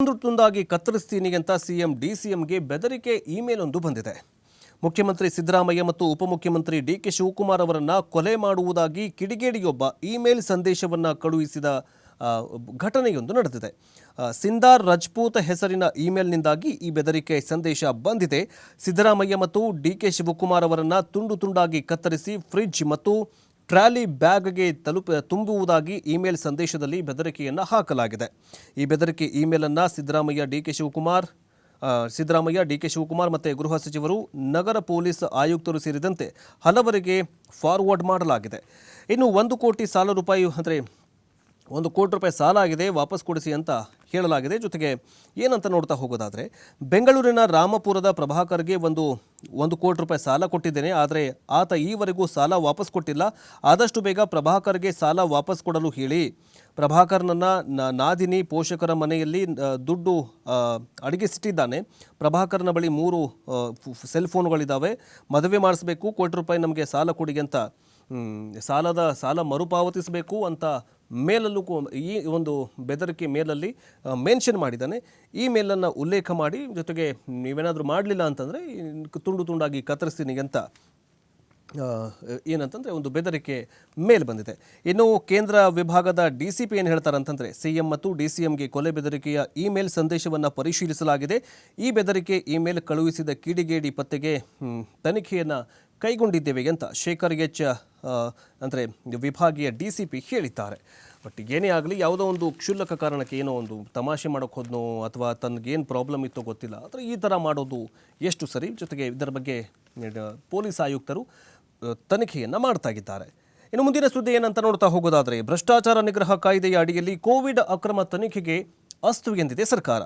ತುಂಡಾಗಿ ಕತ್ತರಿಸ್ತೀನಿ ಅಂತ ಸಿಎಂ ಡಿಸಿಎಂಗೆ ಬೆದರಿಕೆ ಇಮೇಲ್ ಒಂದು ಬಂದಿದೆ. ಮುಖ್ಯಮಂತ್ರಿ ಸಿದ್ದರಾಮಯ್ಯ ಮತ್ತು ಉಪಮುಖ್ಯಮಂತ್ರಿ ಡಿಕೆ ಶಿವಕುಮಾರ್ ಅವರನ್ನು ಕೊಲೆ ಮಾಡುವುದಾಗಿ ಕಿಡಿಗೇಡಿಯೊಬ್ಬ ಇಮೇಲ್ ಸಂದೇಶವನ್ನು ಕಳುಹಿಸಿದ ಘಟನೆಯೊಂದು ನಡೆದಿದೆ. ಸಿಂದಾರ್ ರಜಪೂತ್ ಹೆಸರಿನ ಇಮೇಲ್ನಿಂದಾಗಿ ಈ ಬೆದರಿಕೆ ಸಂದೇಶ ಬಂದಿದೆ. ಸಿದ್ದರಾಮಯ್ಯ ಮತ್ತು ಡಿಕೆ ಶಿವಕುಮಾರ್ ಅವರನ್ನು ತುಂಡು ತುಂಡಾಗಿ ಕತ್ತರಿಸಿ ಫ್ರಿಡ್ಜ್ ಮತ್ತು ಟ್ರಾಲಿ ಬ್ಯಾಗ್ಗೆ ತುಂಬುವುದಾಗಿ ಇಮೇಲ್ ಸಂದೇಶದಲ್ಲಿ ಬೆದರಿಕೆಯನ್ನು ಹಾಕಲಾಗಿದೆ. ಈ ಬೆದರಿಕೆ ಇಮೇಲನ್ನು ಸಿದ್ದರಾಮಯ್ಯ, ಡಿಕೆ ಶಿವಕುಮಾರ್ ಮತ್ತು ಗೃಹ ಸಚಿವರು, ನಗರ ಪೊಲೀಸ್ ಆಯುಕ್ತರು ಸೇರಿದಂತೆ ಹಲವರಿಗೆ ಫಾರ್ವರ್ಡ್ ಮಾಡಲಾಗಿದೆ. ಇನ್ನು 1 ಕೋಟಿ ಸಾಲ ರೂಪಾಯಿ ಅಂದರೆ 1 ಕೋಟಿ ರೂಪಾಯಿ ಸಾಲ ಆಗಿದೆ, ವಾಪಸ್ ಕೊಡಿಸಿ ಅಂತ ಹೇಳಲಾಗಿದೆ. ಜೊತೆಗೆ ಏನಂತ ನೋಡ್ತಾ ಹೋಗೋದಾದರೆ, ಬೆಂಗಳೂರಿನ ರಾಮಪುರದ ಪ್ರಭಾಕರ್ಗೆ 1 ಕೋಟಿ ರೂಪಾಯಿ ಸಾಲ ಕೊಟ್ಟಿದ್ದೇನೆ, ಆದರೆ ಆತ ಈವರೆಗೂ ಸಾಲ ವಾಪಸ್ ಕೊಟ್ಟಿಲ್ಲ. ಆದಷ್ಟು ಬೇಗ ಪ್ರಭಾಕರ್ಗೆ ಸಾಲ ವಾಪಸ್ ಕೊಡಲು ಹೇಳಿ. ಪ್ರಭಾಕರ್ನನ್ನು ನಾದಿನಿ ಪೋಷಕರ ಮನೆಯಲ್ಲಿ ದುಡ್ಡು ಅಡಗಿಸಿಟ್ಟಿದ್ದಾನೆ. ಪ್ರಭಾಕರ್ನ ಬಳಿ 3 ಸೆಲ್ ಫೋನ್ಗಳಿದ್ದಾವೆ. ಮದುವೆ ಮಾಡಿಸ್ಬೇಕು, 1 ಕೋಟಿ ರೂಪಾಯಿ ನಮಗೆ ಸಾಲ ಕೊಡಿ ಅಂತ ಸಾಲ ಮರುಪಾವತಿಸಬೇಕು ಅಂತ ಮೇಲಲ್ಲೂ ಈ ಒಂದು ಬೆದರಿಕೆ ಮೇಲಲ್ಲಿ ಮೆನ್ಷನ್ ಮಾಡಿದ್ದಾನೆ. ಈ ಮೇಲನ್ನು ಉಲ್ಲೇಖ ಮಾಡಿ, ಜೊತೆಗೆ ನೀವೇನಾದರೂ ಮಾಡಲಿಲ್ಲ ಅಂತಂದರೆ ತುಂಡು ತುಂಡಾಗಿ ಕತ್ತರಿಸ್ತೀನಿ ಅಂತ ಏನಂತಂದರೆ ಒಂದು ಬೆದರಿಕೆ ಮೇಲ್ ಬಂದಿದೆ. ಇನ್ನು ಕೇಂದ್ರ ವಿಭಾಗದ DCP ಏನು ಹೇಳ್ತಾರೆ ಅಂತಂದರೆ, CM ಮತ್ತು DCMಗೆ ಕೊಲೆ ಬೆದರಿಕೆಯ ಇಮೇಲ್ ಸಂದೇಶವನ್ನು ಪರಿಶೀಲಿಸಲಾಗಿದೆ. ಈ ಬೆದರಿಕೆ ಇಮೇಲ್ ಕಳುಹಿಸಿದ ಕಿಡಿಗೇಡಿ ಪತ್ತೆಗೆ ತನಿಖೆಯನ್ನು ಕೈಗೊಂಡಿದ್ದೇವೆ ಅಂತ ಶೇಖರ್ H ಅಂದರೆ ವಿಭಾಗೀಯ DCP ಹೇಳಿದ್ದಾರೆ. ಬಟ್ ಏನೇ ಆಗಲಿ, ಯಾವುದೋ ಒಂದು ಕ್ಷುಲ್ಲಕ ಕಾರಣಕ್ಕೆ ಏನೋ ಒಂದು ತಮಾಷೆ ಮಾಡೋಕ್ಕೆ ಹೋದ್ನೋ ಅಥವಾ ತನಗೇನು ಪ್ರಾಬ್ಲಮ್ ಇತ್ತೋ ಗೊತ್ತಿಲ್ಲ, ಆದರೆ ಈ ಥರ ಮಾಡೋದು ಎಷ್ಟು ಸರಿ? ಜೊತೆಗೆ ಇದರ ಬಗ್ಗೆ ಪೊಲೀಸ್ ಆಯುಕ್ತರು ತನಿಖೆಯನ್ನು ಮಾಡ್ತಾ ಇದ್ದಾರೆ. ಇನ್ನು ಮುಂದಿನ ಸುದ್ದಿ ಏನಂತ ನೋಡ್ತಾ ಹೋಗೋದಾದರೆ, ಭ್ರಷ್ಟಾಚಾರ ನಿಗ್ರಹ ಕಾಯ್ದೆಯ ಅಡಿಯಲ್ಲಿ ಕೋವಿಡ್ ಅಕ್ರಮ ತನಿಖೆಗೆ ಅಸ್ತು ಎಂದಿದೆ ಸರ್ಕಾರ.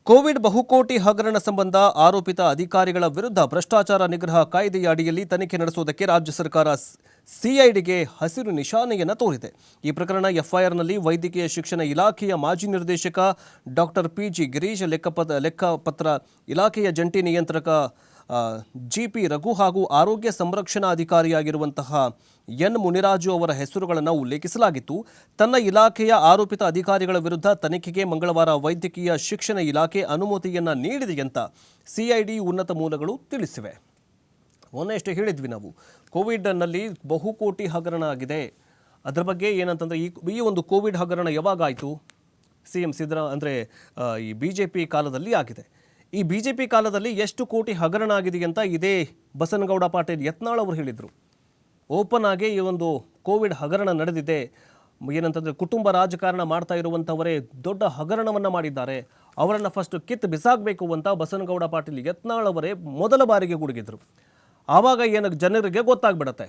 ಕೋವಿಡ್ ಬಹುಕೋಟಿ ಹಗರಣ ಸಂಬಂಧ ಆರೋಪಿತ ಅಧಿಕಾರಿಗಳ ವಿರುದ್ಧ ಭ್ರಷ್ಟಾಚಾರ ನಿಗ್ರಹ ಕಾಯ್ದೆಯ ಅಡಿಯಲ್ಲಿ ತನಿಖೆ ನಡೆಸುವುದಕ್ಕೆ ರಾಜ್ಯ ಸರ್ಕಾರ CIDಗೆ ಹಸಿರು ನಿಶಾನೆಯನ್ನು ತೋರಿದೆ. ಈ ಪ್ರಕರಣ FIRನಲ್ಲಿ ವೈದ್ಯಕೀಯ ಶಿಕ್ಷಣ ಇಲಾಖೆಯ ಮಾಜಿ ನಿರ್ದೇಶಕ ಡಾಕ್ಟರ್ PG ಗಿರೀಶ್, ಲೆಕ್ಕಪತ್ರ ಇಲಾಖೆಯ ಜಂಟಿ ನಿಯಂತ್ರಕ GP ರಘು ಹಾಗೂ ಆರೋಗ್ಯ ಸಂರಕ್ಷಣಾಧಿಕಾರಿಯಾಗಿರುವಂತಹ N ಮುನಿರಾಜು ಅವರ ಹೆಸರುಗಳನ್ನು ಉಲ್ಲೇಖಿಸಲಾಗಿತ್ತು. ತನ್ನ ಇಲಾಖೆಯ ಆರೋಪಿತ ಅಧಿಕಾರಿಗಳ ವಿರುದ್ಧ ತನಿಖೆಗೆ ಮಂಗಳವಾರ ವೈದ್ಯಕೀಯ ಶಿಕ್ಷಣ ಇಲಾಖೆ ಅನುಮತಿಯನ್ನು ನೀಡಿದೆ ಅಂತ CID ಉನ್ನತ ಮೂಲಗಳು ತಿಳಿಸಿವೆ. ಮೊನ್ನೆಷ್ಟೇ ಹೇಳಿದ್ವಿ ನಾವು, ಕೋವಿಡ್ನಲ್ಲಿ ಬಹುಕೋಟಿ ಹಗರಣ ಆಗಿದೆ. ಅದರ ಬಗ್ಗೆ ಏನಂತಂದರೆ, ಈ ಒಂದು ಕೋವಿಡ್ ಹಗರಣ ಯಾವಾಗಾಯಿತು? CM ಅಂದರೆ ಈ BJP ಕಾಲದಲ್ಲಿ ಆಗಿದೆ. ಈ BJP ಕಾಲದಲ್ಲಿ ಎಷ್ಟು ಕೋಟಿ ಹಗರಣ ಆಗಿದೆ ಅಂತ ಇದೇ ಬಸನಗೌಡ ಪಾಟೀಲ್ ಯತ್ನಾಳ್ ಅವರು ಹೇಳಿದರು. ಓಪನ್ ಆಗಿ ಈ ಒಂದು ಕೋವಿಡ್ ಹಗರಣ ನಡೆದಿದೆ. ಏನಂತಂದರೆ, ಕುಟುಂಬ ರಾಜಕಾರಣ ಮಾಡ್ತಾ ಇರುವಂಥವರೇ ದೊಡ್ಡ ಹಗರಣವನ್ನು ಮಾಡಿದ್ದಾರೆ, ಅವರನ್ನು ಫಸ್ಟ್ ಕಿತ್ತು ಬಿಸಾಕಬೇಕು ಅಂತ ಬಸನಗೌಡ ಪಾಟೀಲ್ ಯತ್ನಾಳ್ ಅವರೇ ಮೊದಲ ಬಾರಿಗೆ ಗುಡುಗಿದ್ರು. ಆವಾಗ ಏನು ಜನರಿಗೆ ಗೊತ್ತಾಗ್ಬಿಡತ್ತೆ,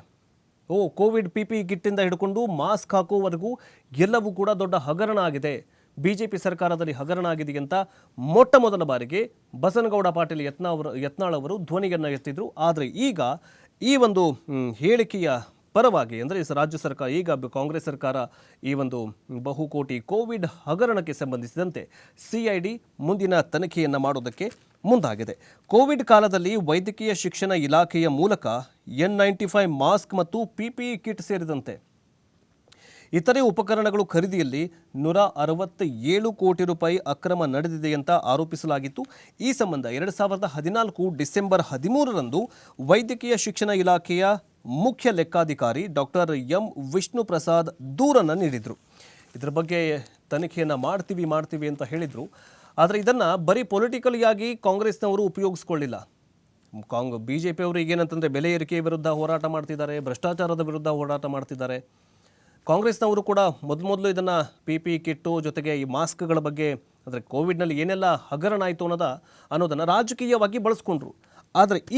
ಕೋವಿಡ್ PPE ಕಿಟ್ಟಿಂದ ಹಿಡ್ಕೊಂಡು ಮಾಸ್ಕ್ ಹಾಕುವವರೆಗೂ ಎಲ್ಲವೂ ಕೂಡ ದೊಡ್ಡ ಹಗರಣ ಆಗಿದೆ, BJP ಸರ್ಕಾರದಲ್ಲಿ ಹಗರಣ ಆಗಿದೆ ಅಂತ ಮೊಟ್ಟ ಮೊದಲ ಬಾರಿಗೆ ಬಸನಗೌಡ ಪಾಟೀಲ್ ಯತ್ನಾಳ್ ಅವರು ಧ್ವನಿಯನ್ನು ಎತ್ತಿದ್ರು. ಆದರೆ ಈಗ ಈ ಒಂದು ಹೇಳಿಕೆಯ ಪರವಾಗಿ, ಅಂದರೆ ರಾಜ್ಯ ಸರ್ಕಾರ, ಈಗ ಕಾಂಗ್ರೆಸ್ ಸರ್ಕಾರ ಈ ಒಂದು ಬಹುಕೋಟಿ ಕೋವಿಡ್ ಹಗರಣಕ್ಕೆ ಸಂಬಂಧಿಸಿದಂತೆ CID ಮುಂದಿನ ತನಿಖೆಯನ್ನು ಮಾಡೋದಕ್ಕೆ ಮುಂದಾಗಿದೆ. ಕೋವಿಡ್ ಕಾಲದಲ್ಲಿ ವೈದ್ಯಕೀಯ ಶಿಕ್ಷಣ ಇಲಾಖೆಯ ಮೂಲಕ N95 ಮಾಸ್ಕ್ ಮತ್ತು PPE ಕಿಟ್ ಸೇರಿದಂತೆ ಇತರೆ ಉಪಕರಣಗಳು ಖರೀದಿಯಲ್ಲಿ 167 ಕೋಟಿ ರೂಪಾಯಿ ಅಕ್ರಮ ನಡೆದಿದೆ ಅಂತ ಆರೋಪಿಸಲಾಗಿತ್ತು. ಈ ಸಂಬಂಧ 2014 ಡಿಸೆಂಬರ್ 13ರಂದು ವೈದ್ಯಕೀಯ ಶಿಕ್ಷಣ ಇಲಾಖೆಯ ಮುಖ್ಯ ಲೆಕ್ಕಾಧಿಕಾರಿ ಡಾಕ್ಟರ್ M ವಿಷ್ಣು ಪ್ರಸಾದ್ ದೂರನ್ನು ನೀಡಿದರು. ಇದರ ಬಗ್ಗೆ ತನಿಖೆಯನ್ನು ಮಾಡ್ತೀವಿ ಅಂತ ಹೇಳಿದರು. ಆದರೆ ಇದನ್ನು ಬರೀ ಪೊಲಿಟಿಕಲಿಯಾಗಿ ಕಾಂಗ್ರೆಸ್ನವರು ಉಪಯೋಗಿಸ್ಕೊಳ್ಳಿಲ್ಲ. BJP ಅವರು ಈಗೇನಂತಂದರೆ ಬೆಲೆ ಏರಿಕೆ ವಿರುದ್ಧ ಹೋರಾಟ ಮಾಡ್ತಿದ್ದಾರೆ, ಭ್ರಷ್ಟಾಚಾರದ ವಿರುದ್ಧ ಹೋರಾಟ ಮಾಡ್ತಿದ್ದಾರೆ. ಕಾಂಗ್ರೆಸ್ನವರು ಕೂಡ ಮೊದಲು ಇದನ್ನು PPE ಕಿಟ್ಟು ಜೊತೆಗೆ ಈ ಮಾಸ್ಕ್ಗಳ ಬಗ್ಗೆ, ಅಂದರೆ ಕೋವಿಡ್ನಲ್ಲಿ ಏನೆಲ್ಲ ಹಗರಣ ಆಯಿತು ಅನ್ನೋದನ್ನು ರಾಜಕೀಯವಾಗಿ ಬಳಸ್ಕೊಂಡ್ರು. ಆದರೆ ಈಗ